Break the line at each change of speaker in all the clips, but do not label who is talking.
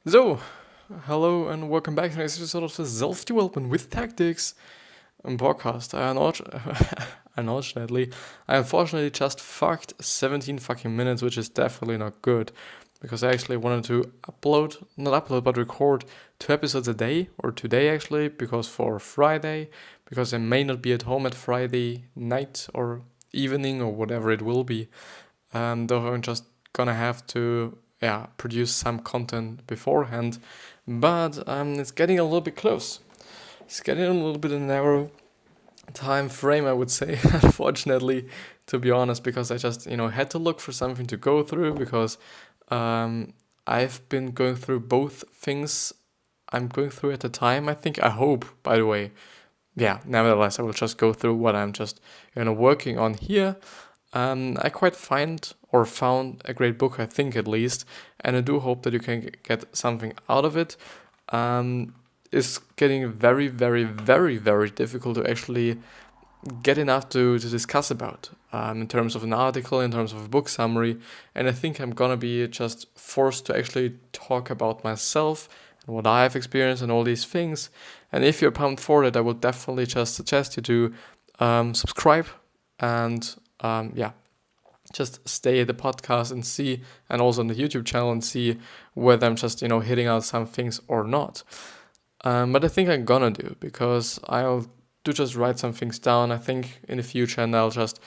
So, hello and welcome back to the next episode of the Self-Development with Tactics podcast. I unfortunately just fucked 17 fucking minutes, which is definitely not good because I actually wanted to record 2 episodes a day, or today actually, because for Friday, because I may not be at home at Friday night or evening or whatever it will be. Though I'm just gonna have to produce some content beforehand, but it's getting a little bit close. It's getting a little bit of a narrow time frame, I would say, unfortunately, to be honest, because I just had to look for something to go through because I've been going through both things I'm going through at the time. I hope, by the way. Yeah, nevertheless, I will just go through what I'm just working on here. I quite found a great book, I think at least, and I do hope that you can get something out of it. It's getting very, very, very, very difficult to actually get enough to discuss about in terms of an article, in terms of a book summary, and I think I'm gonna be just forced to actually talk about myself and what I've experienced and all these things. And if you're pumped for it, I will definitely just suggest you to subscribe and just stay at the podcast and see, and also on the YouTube channel, and see whether I'm just, hitting out some things or not. But I think I'm gonna do, because I'll do just write some things down, I think, in the future, and I'll just,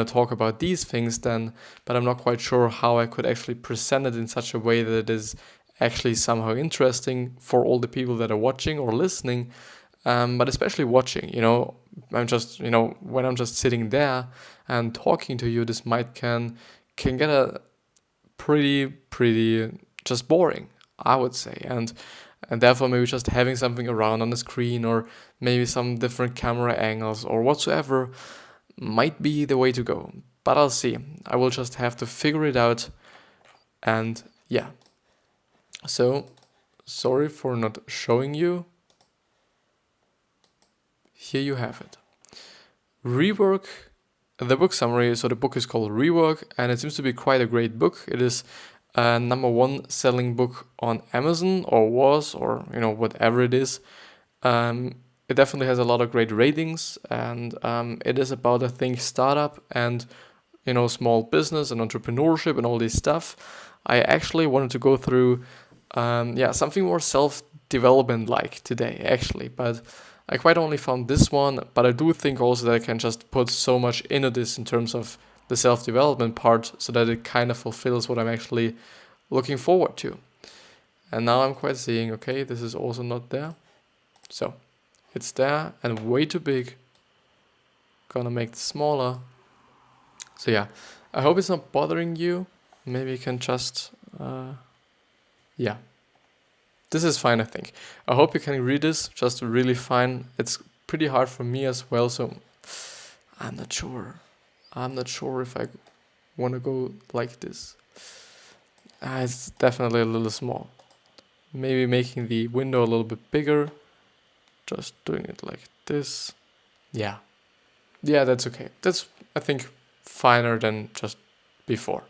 talk about these things then, but I'm not quite sure how I could actually present it in such a way that it is actually somehow interesting for all the people that are watching or listening, but especially watching, I'm just, when I'm just sitting there and talking to you, this might can get a pretty just boring, I would say, and therefore maybe just having something around on the screen, or maybe some different camera angles or whatsoever, might be the way to go. But I'll see. I will just have to figure it out, and yeah. So, sorry for not showing you. Here you have it. Rework, the book summary. So the book is called Rework, and it seems to be quite a great book. It is a #1 selling book on Amazon, or was, or whatever it is. It definitely has a lot of great ratings, and it is about, I think, startup and small business and entrepreneurship and all this stuff. I actually wanted to go through something more self-development like today, actually, but I quite only found this one, but I do think also that I can just put so much into this in terms of the self-development part, so that it kind of fulfills what I'm actually looking forward to. And now I'm quite seeing, okay, this is also not there. So it's there and way too big. Gonna make it smaller. So yeah, I hope it's not bothering you. Maybe you can just, This is fine, I think. I hope you can read this just really fine. It's pretty hard for me as well, so I'm not sure. I'm not sure if I want to go like this. It's definitely a little small. Maybe making the window a little bit bigger. Just doing it like this. Yeah, that's okay. That's, I think, finer than just before.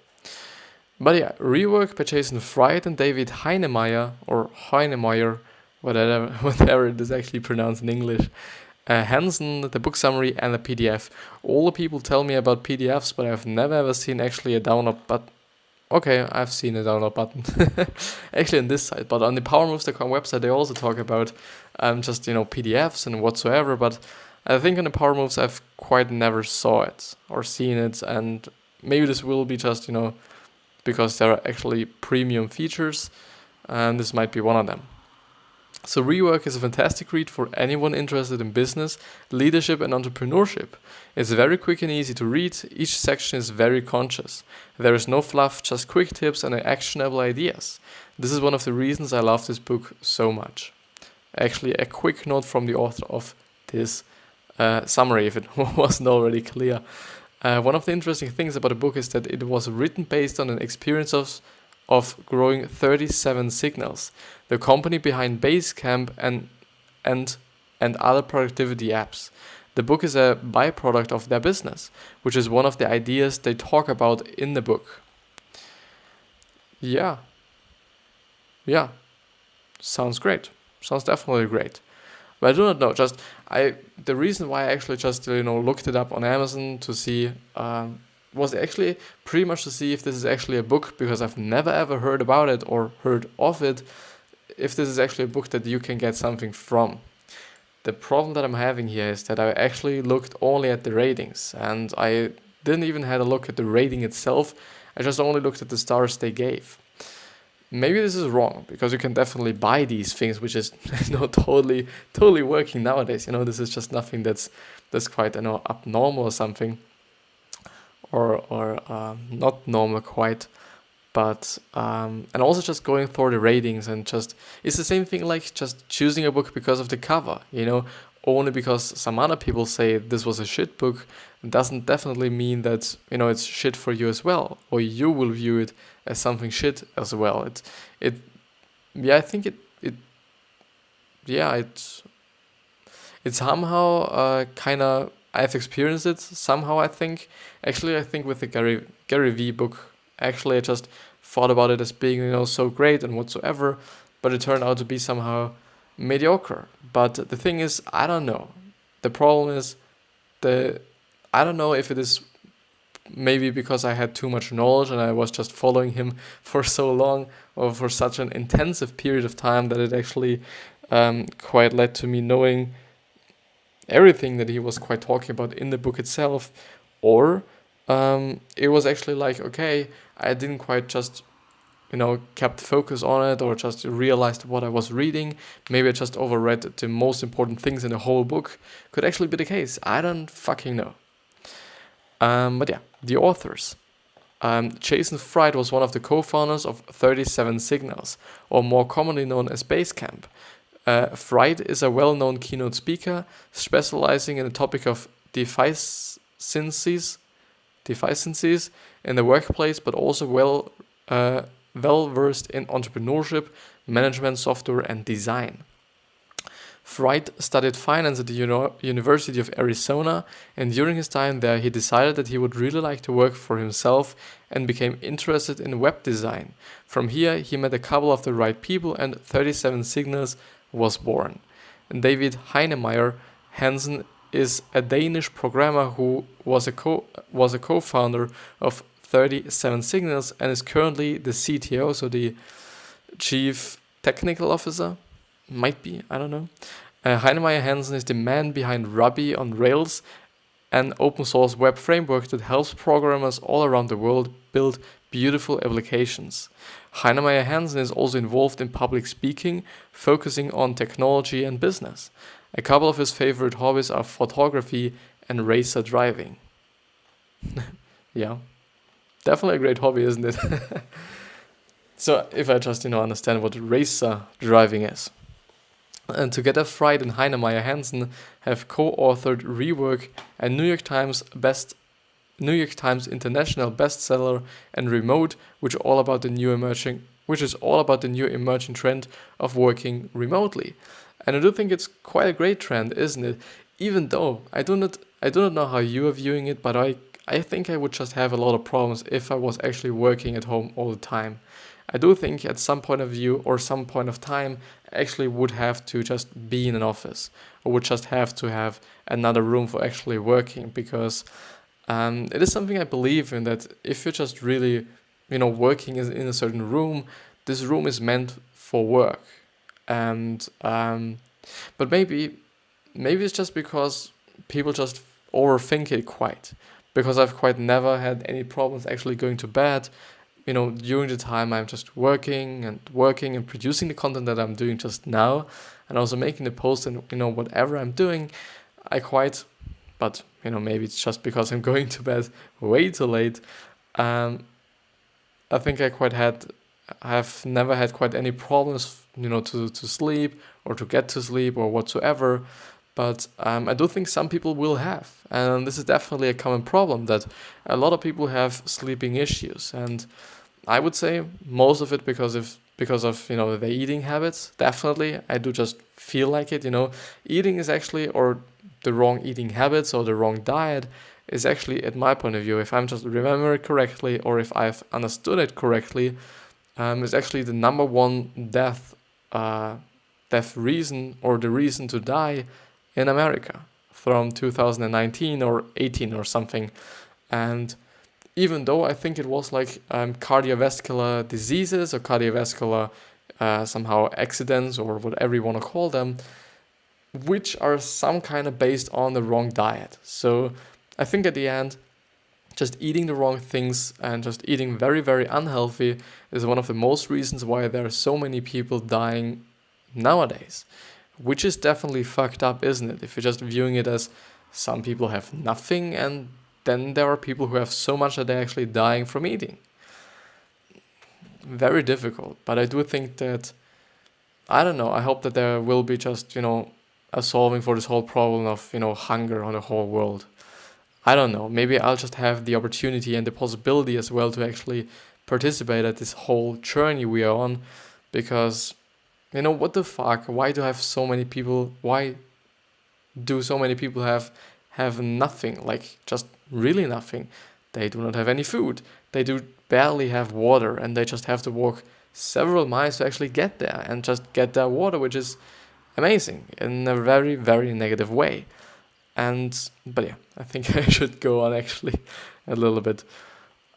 But yeah, Rework by Jason Fried and David Heinemeier, or Heinemeier, whatever it is actually pronounced in English. Hansson, the book summary, and the PDF. All the people tell me about PDFs, but I've never ever seen actually a download button. Okay, I've seen a download button. Actually on this site, but on the PowerMoves.com website they also talk about just PDFs and whatsoever, but I think on the Power Moves I've quite never saw it or seen it, and maybe this will be just because there are actually premium features, and this might be one of them. So Rework is a fantastic read for anyone interested in business, leadership and entrepreneurship. It's very quick and easy to read. Each section is very conscious. There is no fluff, just quick tips and actionable ideas. This is one of the reasons I love this book so much. Actually, a quick note from the author of this summary, if it wasn't already clear. One of the interesting things about the book is that it was written based on an experience of growing 37 Signals, the company behind Basecamp and other productivity apps. The book is a byproduct of their business, which is one of the ideas they talk about in the book. Yeah. sounds great. Sounds definitely great. But I do not know. The reason why I actually just looked it up on Amazon to see was actually pretty much to see if this is actually a book, because I've never ever heard about it or heard of it. If this is actually a book that you can get something from. The problem that I'm having here is that I actually looked only at the ratings, and I didn't even have a look at the rating itself. I just only looked at the stars they gave. Maybe this is wrong, because you can definitely buy these things, which is totally working nowadays. This is just nothing that's quite abnormal or something, or not normal quite. But and also just going through the ratings, and just it's the same thing like just choosing a book because of the cover. Only because some other people say this was a shit book doesn't definitely mean that it's shit for you as well, or you will view it as something shit as well. I think it's somehow kind of, I've experienced it somehow. I think with the Gary V book, actually I just thought about it as being so great and whatsoever, but it turned out to be somehow mediocre. But the thing is, I don't know. The problem is I don't know if it is maybe because I had too much knowledge and I was just following him for so long, or for such an intensive period of time, that it actually quite led to me knowing everything that he was quite talking about in the book itself. Or it was actually like, okay, I didn't quite just kept focus on it, or just realized what I was reading. Maybe I just overread the most important things in the whole book. Could actually be the case. I don't fucking know. But yeah, the authors. Jason Fried was one of the co-founders of 37 Signals, or more commonly known as Basecamp. Fried is a well-known keynote speaker, specializing in the topic of deficiencies in the workplace, but also well-versed in entrepreneurship, management, software, and design. Fried studied finance at the University of Arizona, and during his time there, he decided that he would really like to work for himself and became interested in web design. From here, he met a couple of the right people, and 37 Signals was born. And David Heinemeier Hansson is a Danish programmer who was a co-founder of 37 Signals and is currently the CTO, so the Chief Technical Officer, might be, I don't know. Heinemeier Hansson is the man behind Ruby on Rails, an open source web framework that helps programmers all around the world build beautiful applications. Heinemeier Hansson is also involved in public speaking, focusing on technology and business. A couple of his favorite hobbies are photography and racer driving. Yeah, definitely a great hobby, isn't it? So if I just understand what racer driving is. And together, Fried and Heinemeier Hansson have co-authored Rework, a New York Times international bestseller, and Remote, which is all about the new emerging trend of working remotely. And I do think it's quite a great trend, isn't it? Even though I do not know how you are viewing it, but I think I would just have a lot of problems if I was actually working at home all the time. I do think at some point of view or some point of time, I actually would have to just be in an office, or would just have to have another room for actually working, because it is something I believe in, that if you're just really, working in a certain room, this room is meant for work. And but maybe it's just because people just overthink it quite, because I've quite never had any problems actually going to bed. During the time I'm just working and producing the content that I'm doing just now, and also making the post and whatever I'm doing, but maybe it's just because I'm going to bed way too late. I think I've never had quite any problems, to sleep or to get to sleep or whatsoever. But I do think some people will have, and this is definitely a common problem, that a lot of people have sleeping issues, and I would say most of it because of their eating habits. Definitely, I do just feel like it. Eating is actually, or the wrong eating habits or the wrong diet is actually, at my point of view, if I'm just remembering it correctly, or if I've understood it correctly, is actually the number one death death reason or the reason to die in America from 2019 or 18 or something. And even though I think it was like cardiovascular diseases or cardiovascular somehow accidents or whatever you want to call them, which are some kind of based on the wrong diet. So I think at the end, just eating the wrong things and just eating very, very unhealthy is one of the most reasons why there are so many people dying nowadays, which is definitely fucked up, isn't it? If you're just viewing it as some people have nothing and then there are people who have so much that they're actually dying from eating. Very difficult, but I do think that, I don't know, I hope that there will be just, a solving for this whole problem of, hunger on the whole world. I don't know, maybe I'll just have the opportunity and the possibility as well to actually participate at this whole journey we are on, because, what the fuck, why do so many people have nothing, like just really nothing? They do not have any food, they do barely have water, and they just have to walk several miles to actually get there and just get their water, which is amazing in a very, very negative way. But yeah, I think I should go on actually a little bit.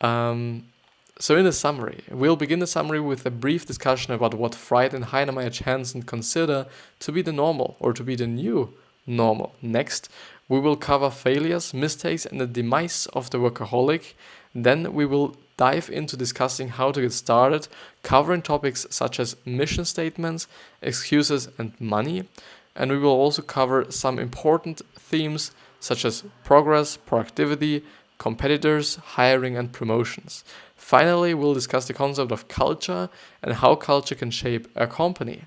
So in the summary, we'll begin the summary with a brief discussion about what Fried and Heinemeier Hansson consider to be the normal or to be the new normal. Next, we will cover failures, mistakes, and the demise of the workaholic. Then we will dive into discussing how to get started, covering topics such as mission statements, excuses, and money. And we will also cover some important themes such as progress, productivity, competitors, hiring, and promotions. Finally, we'll discuss the concept of culture and how culture can shape a company.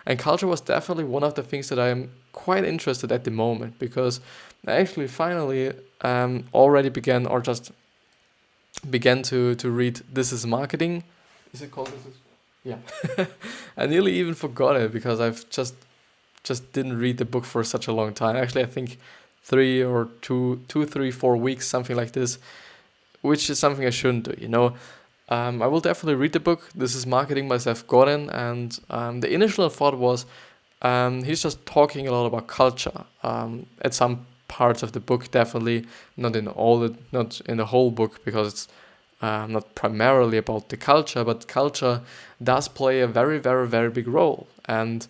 And culture was definitely one of the things that I'm quite interested at the moment, because I actually finally already began to read This is Marketing. Is it called This is? Yeah. I nearly even forgot it because I've just didn't read the book for such a long time. Actually, I think 4 weeks, something like this, which is something I shouldn't do, I will definitely read the book. This is Marketing by Seth Godin, and the initial thought was he's just talking a lot about culture at some parts of the book, definitely not in the whole book, because it's not primarily about the culture, but culture does play a very, very, very big role. And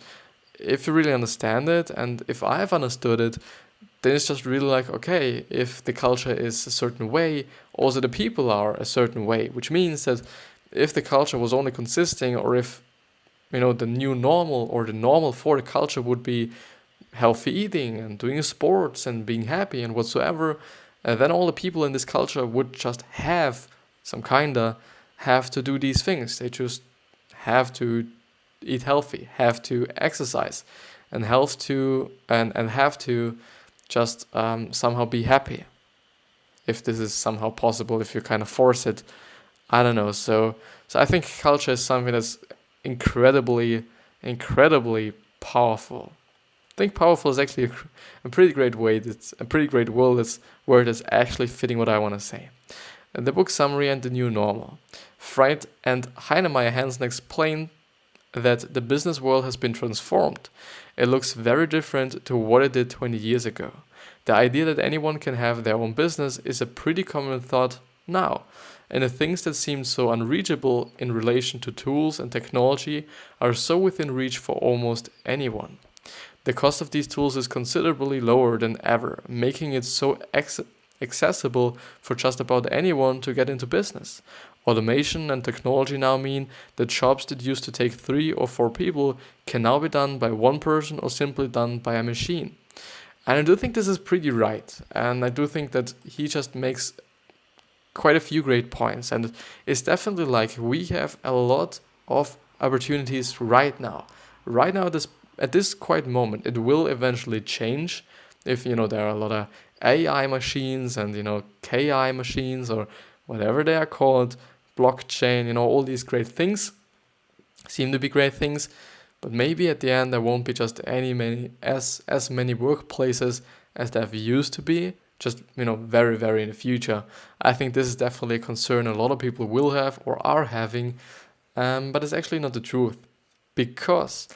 if you really understand it, and if I have understood it, then it's just really like, okay, if the culture is a certain way, also the people are a certain way, which means that if the culture was only consisting, or if, the new normal or the normal for the culture would be healthy eating and doing sports and being happy and whatsoever, then all the people in this culture would just have to do these things. They just have to eat healthy, have to exercise, and have to just somehow be happy. If this is somehow possible, if you kind of force it, I don't know. So I think culture is something that's incredibly, incredibly powerful. I think powerful is actually a pretty great way. It's a pretty great word that's actually fitting what I want to say. The book summary and the new normal. Fried and Heinemeier Hansson explain that the business world has been transformed. It looks very different to what it did 20 years ago. The idea that anyone can have their own business is a pretty common thought now, and the things that seem so unreachable in relation to tools and technology are so within reach for almost anyone. The cost of these tools is considerably lower than ever, making it so accessible for just about anyone to get into business. Automation and technology now mean that jobs that used to take 3 or 4 people can now be done by one person or simply done by a machine. And I do think this is pretty right. And I do think that he just makes quite a few great points. And it's definitely like we have a lot of opportunities right now. Right now, at this quiet moment, it will eventually change if, there are a lot of AI machines and, KI machines or whatever they are called, blockchain, all these great things seem to be great things, but maybe at the end there won't be just as many workplaces as there used to be, just very, very in the future. I think this is definitely a concern a lot of people will have or are having, but it's actually not the truth. because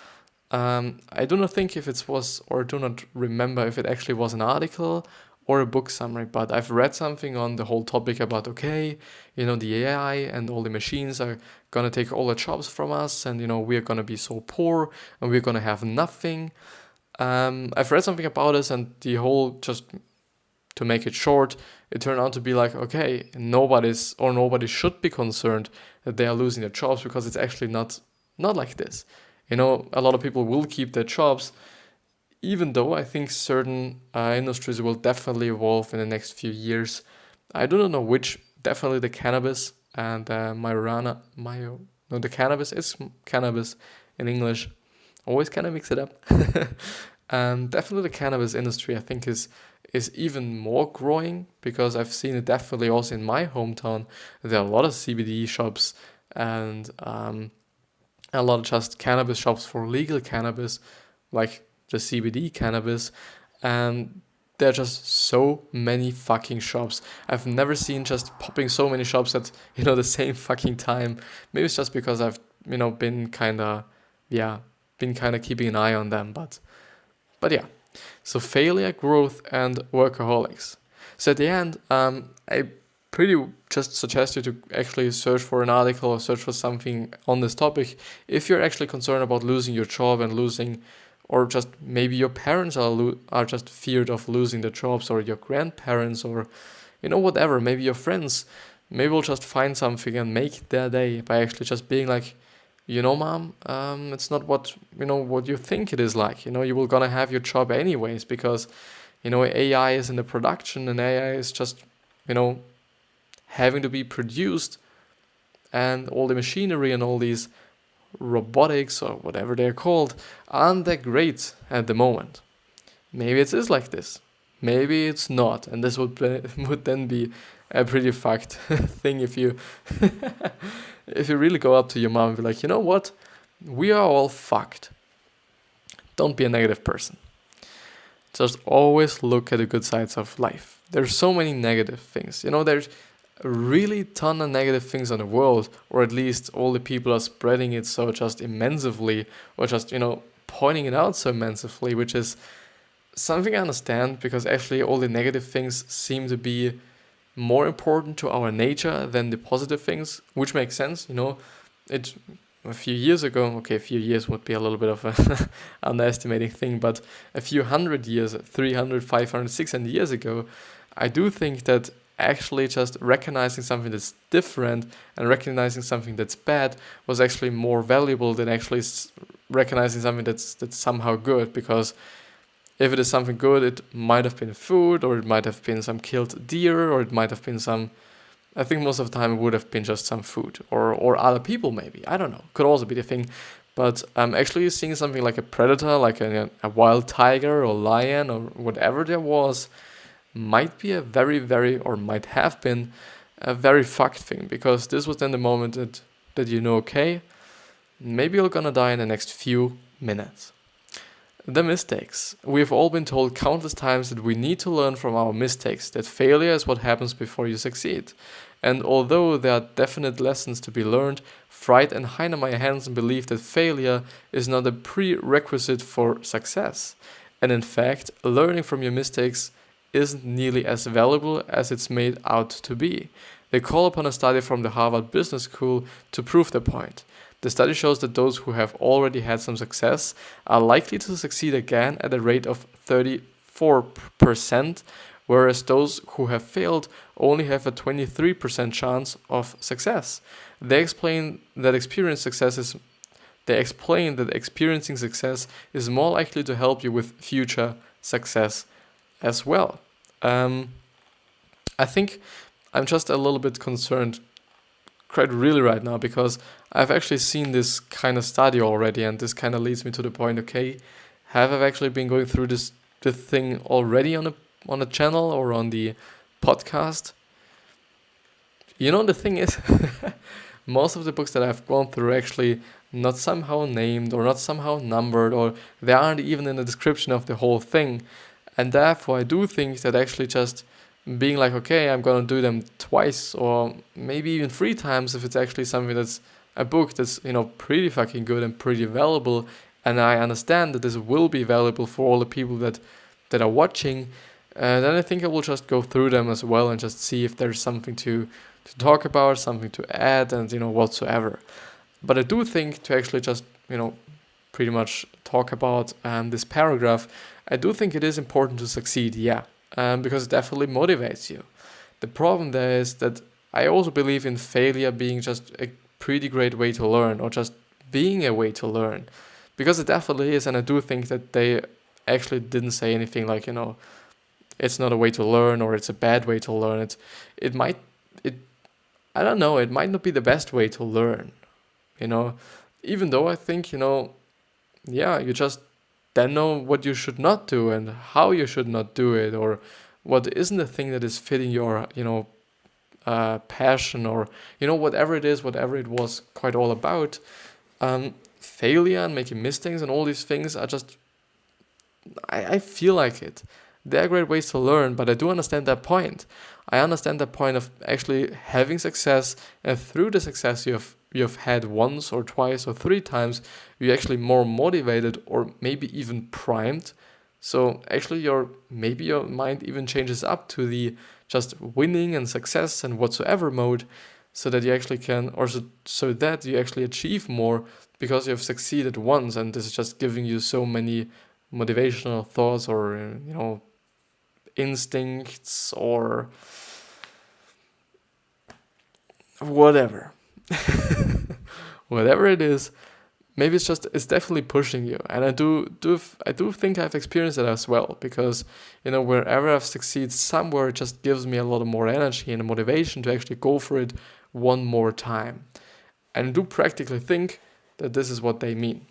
I do not think if it was, or do not remember if it actually was an article or a book summary, but I've read something on the whole topic about, okay, the AI and all the machines are gonna take all the jobs from us, and we're gonna be so poor and we're gonna have nothing. I've read something about this, and the whole, just to make it short, it turned out to be like, okay, nobody should be concerned that they are losing their jobs, because it's actually not like this. A lot of people will keep their jobs, even though I think certain industries will definitely evolve in the next few years. I do not know which. Definitely the cannabis and the cannabis. It's cannabis in English. Always kind of mix it up. Definitely the cannabis industry, I think, is even more growing, because I've seen it definitely also in my hometown. There are a lot of CBD shops and a lot of just cannabis shops for legal cannabis, like the CBD cannabis, and there are just so many fucking shops. I've never seen just popping so many shops at the same fucking time. Maybe it's just because I've been kind of keeping an eye on them, but yeah. So failure, growth, and workaholics. So at the end, I pretty just suggest you to actually search for an article or search for something on this topic if you're actually concerned about losing your job and losing, or just maybe your parents are just feared of losing their jobs, or your grandparents, or whatever. Maybe your friends. Maybe we'll just find something and make their day by actually just being like, mom, it's not what you think it is like. You will gonna have your job anyways, because AI is in the production, and AI is just having to be produced, and all the machinery and all these robotics, or whatever they're called, aren't that great at the moment. Maybe it is like this. Maybe it's not, and this would then be a pretty fucked thing if you if you really go up to your mom and be like, what? We are all fucked. Don't be a negative person. Just always look at the good sides of life. There's so many negative things. There's a really ton of negative things in the world, or at least all the people are spreading it so just immensely, or just, pointing it out so immensely, which is something I understand, because actually all the negative things seem to be more important to our nature than the positive things, which makes sense. It a few years ago, okay, a few years would be a little bit of a underestimating thing, but a few hundred years, 300, 500, 600 years ago, I do think that actually just recognizing something that's different and recognizing something that's bad was actually more valuable than actually recognizing something that's somehow good, because if it is something good, it might have been food, or it might have been some killed deer, or it might have been I think most of the time it would have been just some food, or other people maybe. I don't know. Could also be the thing. But actually seeing something like a predator, like a wild tiger or lion or whatever there was, might be a very, very, or might have been a very fucked thing, because this was then the moment that okay, maybe you're gonna die in the next few minutes. The mistakes. We've all been told countless times that we need to learn from our mistakes, that failure is what happens before you succeed. And although there are definite lessons to be learned, Fried and Heinemeier Hansson believe that failure is not a prerequisite for success. And in fact, learning from your mistakes isn't nearly as valuable as it's made out to be. They call upon a study from the Harvard Business School to prove their point. The study shows that those who have already had some success are likely to succeed again at a rate of 34%, whereas those who have failed only have a 23% chance of success. They explain that experiencing success is more likely to help you with future success as well. I think I'm just a little bit concerned quite really right now, because I've actually seen this kind of study already, and this kind of leads me to the point, okay, have I actually been going through this thing already on a channel or on the podcast? The thing is, most of the books that I've gone through are actually not somehow named or not somehow numbered, or they aren't even in the description of the whole thing. And therefore I do think that actually just being like, okay, I'm gonna do them twice or maybe even 3 times if it's actually something that's a book that's, pretty fucking good and pretty valuable, and I understand that this will be valuable for all the people that are watching, then I think I will just go through them as well and just see if there's something to talk about, something to add, and whatsoever. But I do think to actually just pretty much talk about this paragraph, I do think it is important to succeed, because it definitely motivates you. The problem there is that I also believe in failure being just a pretty great way to learn, or just being a way to learn, because it definitely is. And I do think that they actually didn't say anything like, it's not a way to learn or it's a bad way to learn. I don't know, it might not be the best way to learn, even though I think, you just then know what you should not do and how you should not do it, or what isn't the thing that is fitting your, passion, or, whatever it is, whatever it was quite all about. Failure and making mistakes and all these things are just, I feel like it. They're great ways to learn, but I do understand that point. I understand the point of actually having success, and through the success you've had once or twice or 3 times, you're actually more motivated, or maybe even primed. So actually your mind even changes up to the just winning and success and whatsoever mode, so that you actually can, or so that you actually achieve more because you've succeeded once, and this is just giving you so many motivational thoughts, or instincts, or whatever. Whatever it is, maybe it's definitely pushing you. And I do think I've experienced it as well, because wherever I've succeeded somewhere, it just gives me a lot of more energy and motivation to actually go for it one more time. And I do practically think that this is what they mean,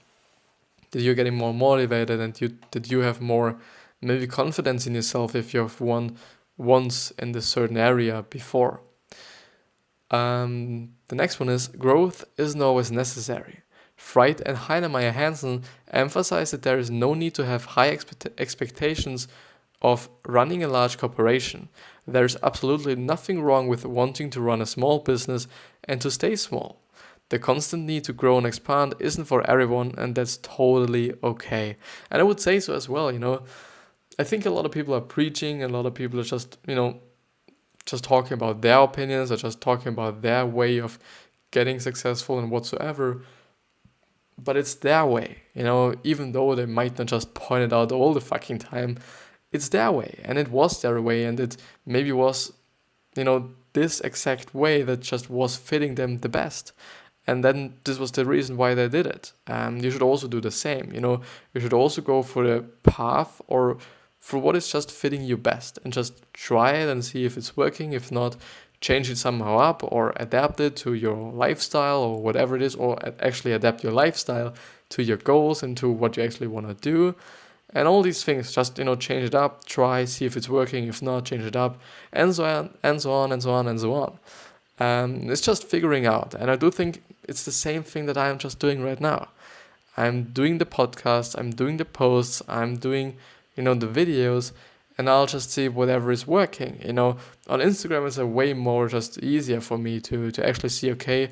that you're getting more motivated, and that you have more maybe confidence in yourself if you have won once in this certain area before. The next one is, growth isn't always necessary. Fried and Heinemeier Hansson emphasize that there is no need to have high expectations of running a large corporation. There is absolutely nothing wrong with wanting to run a small business and to stay small. The constant need to grow and expand isn't for everyone, and that's totally okay. And I would say so as well, I think a lot of people are preaching, a lot of people are just, just talking about their opinions, or just talking about their way of getting successful and whatsoever. But it's their way, even though they might not just point it out all the fucking time. It's their way, and it was their way, and it maybe was, this exact way that just was fitting them the best. And then this was the reason why they did it. You should also do the same, you should also go for a path, or for what is just fitting you best, and just try it and see if it's working. If not, change it somehow up, or adapt it to your lifestyle, or whatever it is, or actually adapt your lifestyle to your goals and to what you actually want to do. And all these things, just, change it up, try, see if it's working. If not, change it up, and so on, and so on, and so on, and so on. It's just figuring out. And I do think it's the same thing that I'm just doing right now. I'm doing the podcast, I'm doing the posts, I'm doing, the videos, and I'll just see whatever is working. On Instagram it's a way more just easier for me to actually see, okay,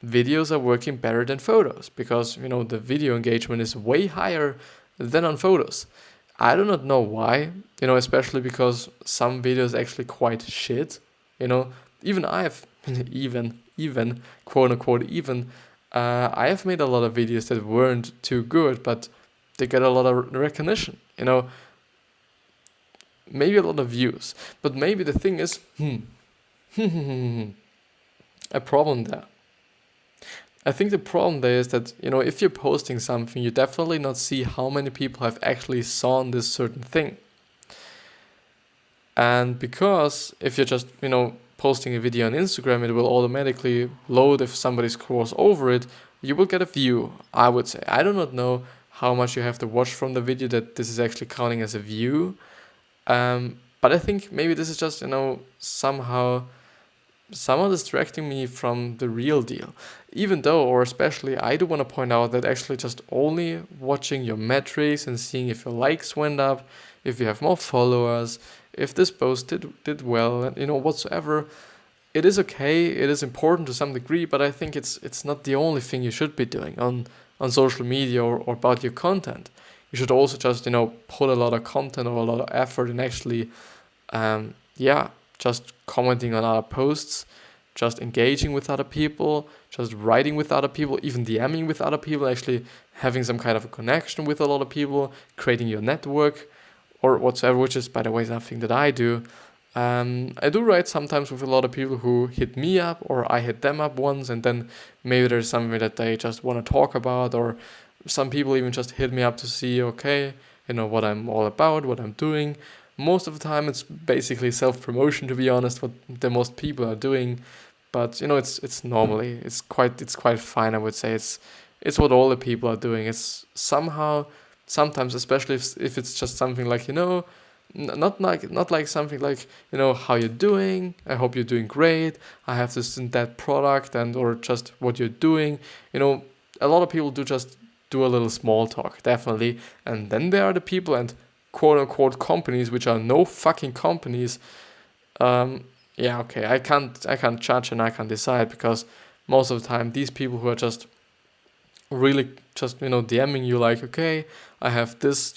videos are working better than photos, because, the video engagement is way higher than on photos. I do not know why, especially because some videos are actually quite shit. Even I've, even, quote unquote, even, I have made a lot of videos that weren't too good, but they get a lot of recognition, maybe a lot of views. But maybe the thing is, a problem there. I think the problem there is that, if you're posting something, you definitely not see how many people have actually saw this certain thing. And because if you're just, posting a video on Instagram, it will automatically load if somebody scrolls over it. You will get a view, I would say. I do not know how much you have to watch from the video that this is actually counting as a view. But I think maybe this is just, somehow distracting me from the real deal. Even though, or especially, I do want to point out that actually just only watching your metrics and seeing if your likes went up, if you have more followers, if this post did well, and whatsoever, it is okay, it is important to some degree, but I think it's not the only thing you should be doing on social media or about your content. You should also just, put a lot of content or a lot of effort in actually, just commenting on other posts, just engaging with other people, just writing with other people, even DMing with other people, actually having some kind of a connection with a lot of people, creating your network or whatsoever, which is, by the way, something that I do. I do write sometimes with a lot of people who hit me up or I hit them up once, and then maybe there's something that they just want to talk about, or some people even just hit me up to see, okay, what I'm all about, what I'm doing. Most of the time it's basically self-promotion, to be honest, what the most people are doing. But it's normally it's quite fine, I would say. It's what all the people are doing. It's somehow sometimes, especially if it's just something like not like something like how you're doing, I hope you're doing great, I have this and that product, and or just what you're doing. A lot of people just do a little small talk, definitely, and then there are the people and quote unquote companies which are no fucking companies. Okay, I can't judge and I can't decide, because most of the time these people who are just really just DMing you like, okay, I have this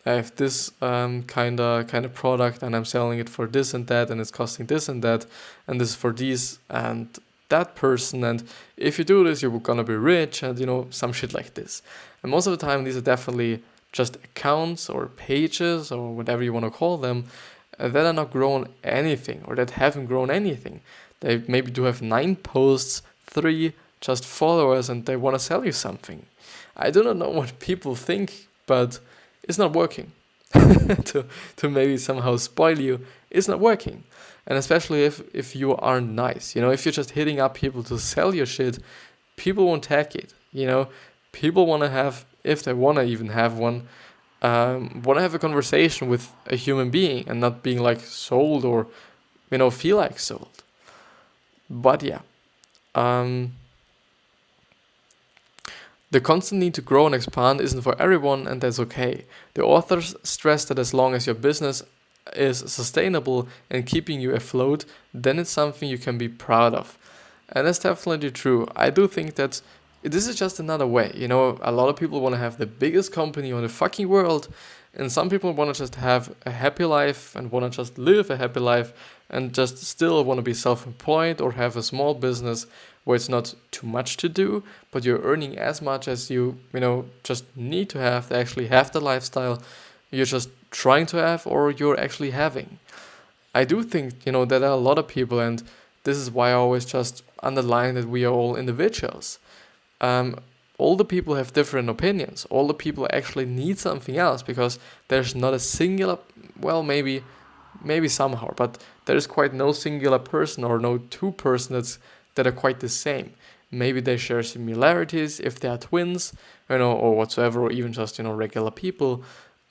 kind of product, and I'm selling it for this and that, and it's costing this and that, and this is for these and that person, and if you do this you're gonna be rich, and some shit like this. And most of the time these are definitely just accounts or pages or whatever you want to call them, that are not grown anything, or that haven't grown anything. They maybe do have 9 posts, 3 just followers, and they want to sell you something. I do not know what people think, but it's not working. to maybe somehow spoil you, it's not working. And especially if you aren't nice, if you're just hitting up people to sell your shit, people won't take it. People want to have, if they want to even have one, want to have a conversation with a human being and not being like sold or feel like sold. But yeah, the constant need to grow and expand isn't for everyone, and that's okay. The authors stress that as long as your business is sustainable and keeping you afloat, then it's something you can be proud of. And that's definitely true. I do think that this is just another way. A lot of people want to have the biggest company on the fucking world, and some people want to just have a happy life and want to just live a happy life and just still want to be self-employed or have a small business where it's not too much to do, but you're earning as much as you just need to have to actually have the lifestyle you're just trying to have or you're actually having. I do think, there are a lot of people, and this is why I always just underline that we are all individuals. All the people have different opinions. All the people actually need something else, because there's not a singular, well, maybe somehow, but there's quite no singular person or no two persons that are quite the same. Maybe they share similarities if they are twins, or whatsoever, or even just, regular people.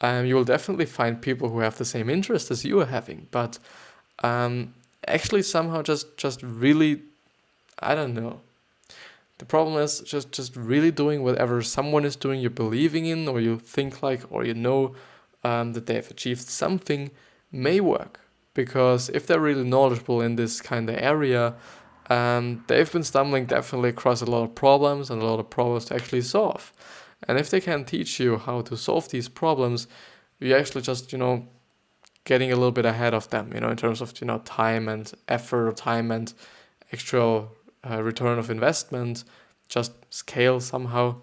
You will definitely find people who have the same interest as you are having, but actually somehow just really, I don't know. The problem is just really doing whatever someone is doing, you're believing in, or you think like, or that they have achieved something, may work. Because if they're really knowledgeable in this kind of area, they've been stumbling definitely across a lot of problems and a lot of problems to actually solve. And if they can teach you how to solve these problems, you actually just, getting a little bit ahead of them, in terms of, time and effort, or time and actual return of investment, just scale somehow.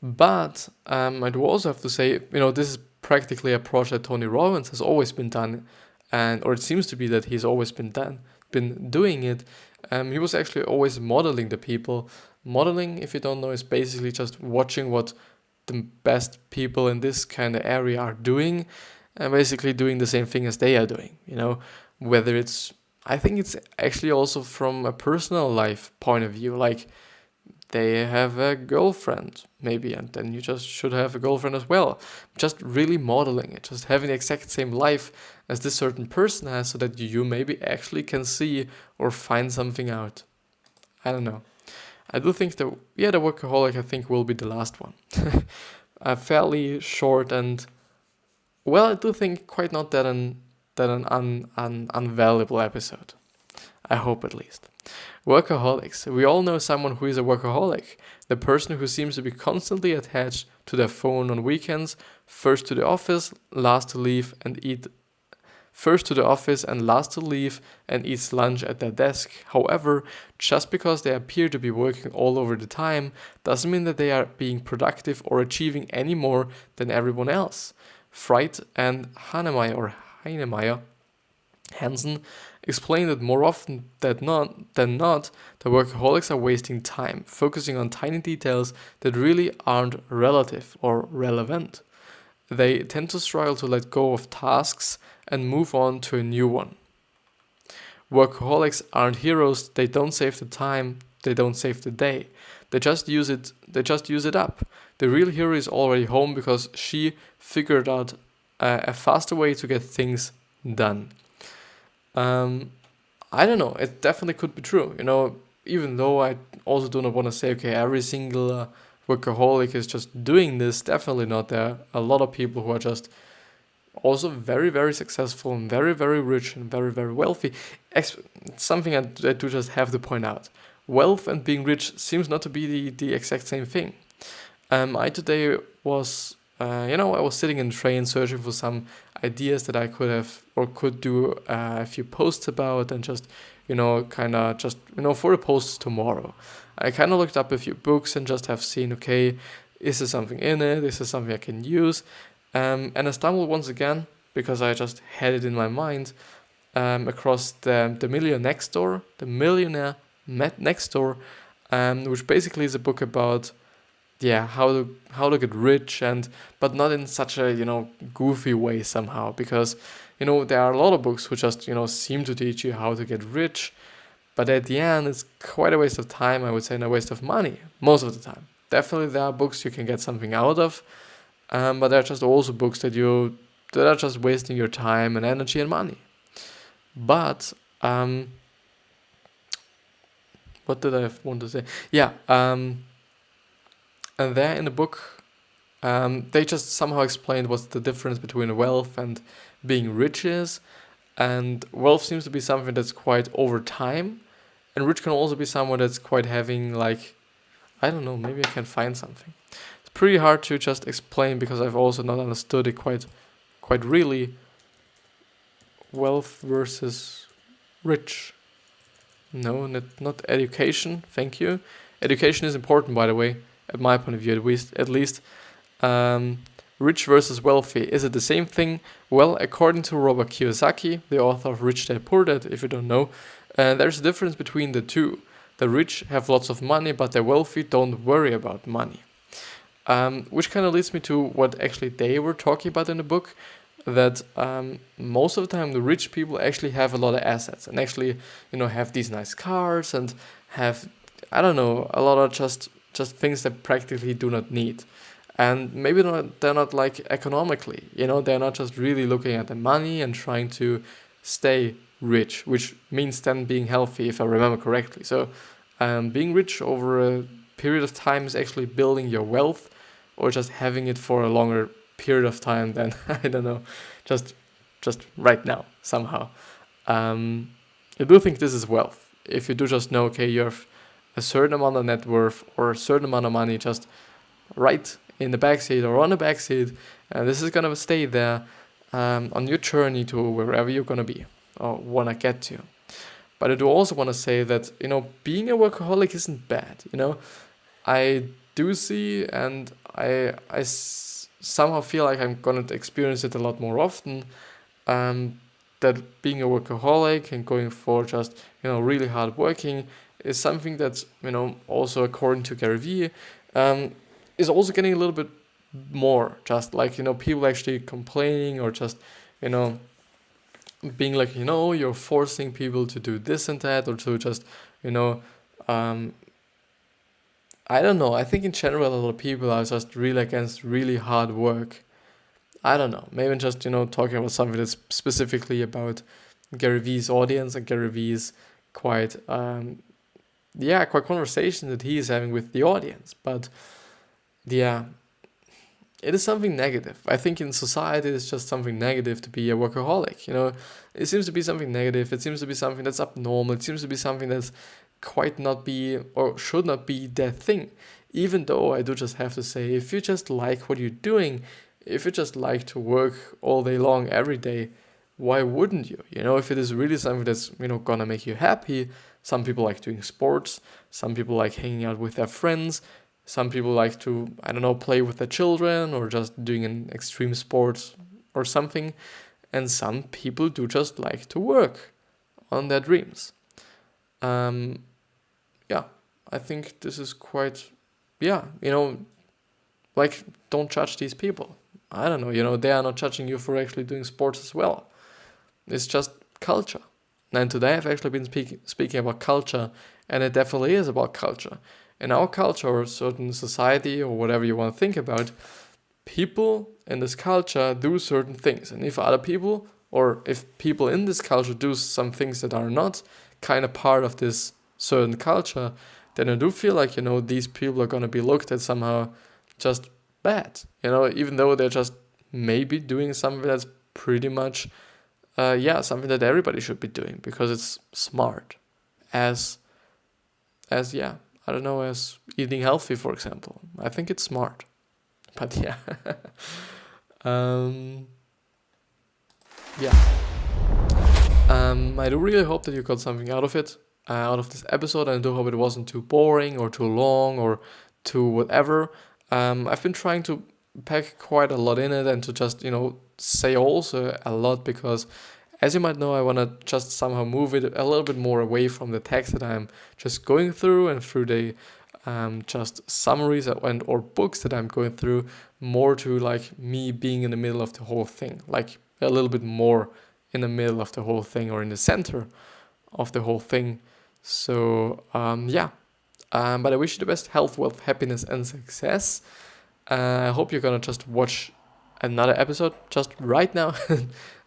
But I do also have to say, this is practically a project Tony Robbins has always been done, or it seems to be that he's always been doing it. He was actually always modeling the people. Modeling, if you don't know, is basically just watching what the best people in this kind of area are doing, and basically doing the same thing as they are doing. Whether it's, I think it's actually also from a personal life point of view, like they have a girlfriend maybe, and then you just should have a girlfriend as well. Just really modeling it, just having the exact same life as this certain person has, so that you maybe actually can see or find something out. I don't know. I do think the Workaholic, I think, will be the last one. A fairly short and, well, I do think quite not that an unvaluable episode. I hope at least. Workaholics. We all know someone who is a workaholic. The person who seems to be constantly attached to their phone on weekends, first to the office, last to leave and eat first to the office and last to leave and eats lunch at their desk. However, just because they appear to be working all over the time doesn't mean that they are being productive or achieving any more than everyone else. Freud and Heinemeier, Hansson, explain that more often than not, the workaholics are wasting time, focusing on tiny details that really aren't relative or relevant. They tend to struggle to let go of tasks and move on to a new one. Workaholics aren't heroes. They don't save the time. They don't save the day. They just use it up. The real hero is already home because she figured out a faster way to get things done. I don't know. It definitely could be true. Even though I also do not want to say, okay, every single workaholic is just doing this. Definitely not. There are a lot of people who are just also very, very successful and very, very rich and very, very wealthy. Something I do just have to point out. Wealth and being rich seems not to be the exact same thing. I today was, I was sitting in the train searching for some ideas that I could have or could do a few posts about and just, for the posts tomorrow. I kind of looked up a few books and just have seen, okay, is there something in it? Is there something I can use? And I stumbled once again, because I just had it in my mind, across the Millionaire Next Door, which basically is a book about, how to get rich, but not in such a goofy way somehow, because there are a lot of books who just seem to teach you how to get rich, but at the end it's quite a waste of time, I would say, and a waste of money most of the time. Definitely there are books you can get something out of, but there are just also books that are just wasting your time and energy and money. But what did I want to say? And there in the book, they just somehow explained what's the difference between wealth and being rich is. And wealth seems to be something that's quite over time, and rich can also be someone that's quite having, like, I don't know, maybe I can find something. It's pretty hard to just explain because I've also not understood it quite really. Wealth versus rich. No, not education. Thank you. Education is important, by the way, at my point of view, at least. Rich versus wealthy. Is it the same thing? Well, according to Robert Kiyosaki, the author of Rich Dad Poor Dad, if you don't know, there's a difference between the two. The rich have lots of money, but the wealthy don't worry about money. Which kind of leads me to what actually they were talking about in the book, that most of the time the rich people actually have a lot of assets and actually, have these nice cars and have, I don't know, a lot of just things that practically do not need. And maybe they're not like economically, they're not just really looking at the money and trying to stay rich, which means then being healthy, if I remember correctly. So being rich over a period of time is actually building your wealth, or just having it for a longer period of time than, I don't know, just right now somehow. I do think this is wealth. If you do just know, okay, you have a certain amount of net worth or a certain amount of money just right in the backseat or on the backseat, and this is gonna stay there on your journey to wherever you're gonna be or wanna get to. But I do also want to say that being a workaholic isn't bad. I do see, and I somehow feel like I'm gonna experience it a lot more often. That being a workaholic and going for just really hard working is something that's also according to Gary Vee is also getting a little bit more, just like people actually complaining or just being like you're forcing people to do this and that, or to just I don't know. I think in general a lot of people are just really against really hard work. I don't know. Maybe just talking about something that's specifically about Gary Vee's audience and Gary Vee's quite conversation that he is having with the audience. But yeah, it is something negative. I think in society it's just something negative to be a workaholic. It seems to be something negative. It seems to be something that's abnormal. It seems to be something that's quite not be or should not be that thing. Even though I do just have to say, if you just like what you're doing, if you just like to work all day long every day, why wouldn't you? If it is really something that's gonna make you happy. Some people like doing sports. Some people like hanging out with their friends. Some people like to, I don't know, play with their children or just doing an extreme sport or something. And some people do just like to work on their dreams. I think this is quite, like, don't judge these people. I don't know, they are not judging you for actually doing sports as well. It's just culture. And today I've actually been speaking about culture, and it definitely is about culture. In our culture or certain society or whatever you want to think about, people in this culture do certain things. And if other people or if people in this culture do some things that are not kind of part of this certain culture, then I do feel like, these people are going to be looked at somehow just bad, even though they're just maybe doing something that's pretty much, something that everybody should be doing because it's smart as I don't know, as eating healthy, for example. I think it's smart. But yeah. I do really hope that you got something out of it, out of this episode. I do hope it wasn't too boring or too long or too whatever. I've been trying to pack quite a lot in it and to just, say also a lot because, as you might know, I want to just somehow move it a little bit more away from the text that I'm just going through and through the just summaries or books that I'm going through, more to like me being in the middle of the whole thing, like a little bit more in the middle of the whole thing or in the center of the whole thing. So, but I wish you the best health, wealth, happiness, and success. I hope you're going to just watch another episode just right now.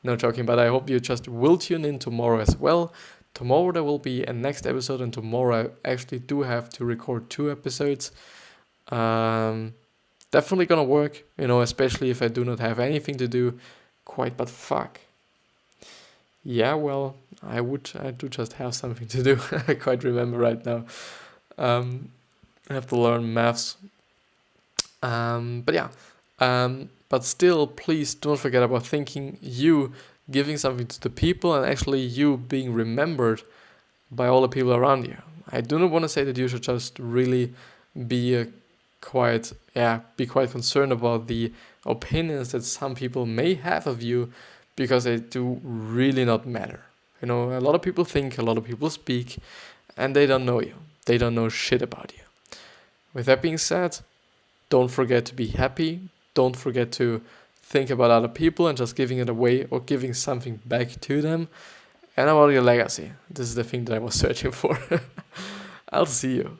No joking, but I hope you just will tune in tomorrow as well. Tomorrow there will be a next episode, and tomorrow I actually do have to record 2 episodes. Definitely gonna work, especially if I do not have anything to do. But fuck. Yeah, well, I do just have something to do. I quite remember right now. I have to learn maths. But still, please don't forget about thinking you giving something to the people and actually you being remembered by all the people around you. I do not want to say that you should just really be quite concerned about the opinions that some people may have of you, because they do really not matter. A lot of people think, a lot of people speak, and they don't know you. They don't know shit about you. With that being said, don't forget to be happy. Don't forget to think about other people and just giving it away or giving something back to them. And about your legacy. This is the thing that I was searching for. I'll see you.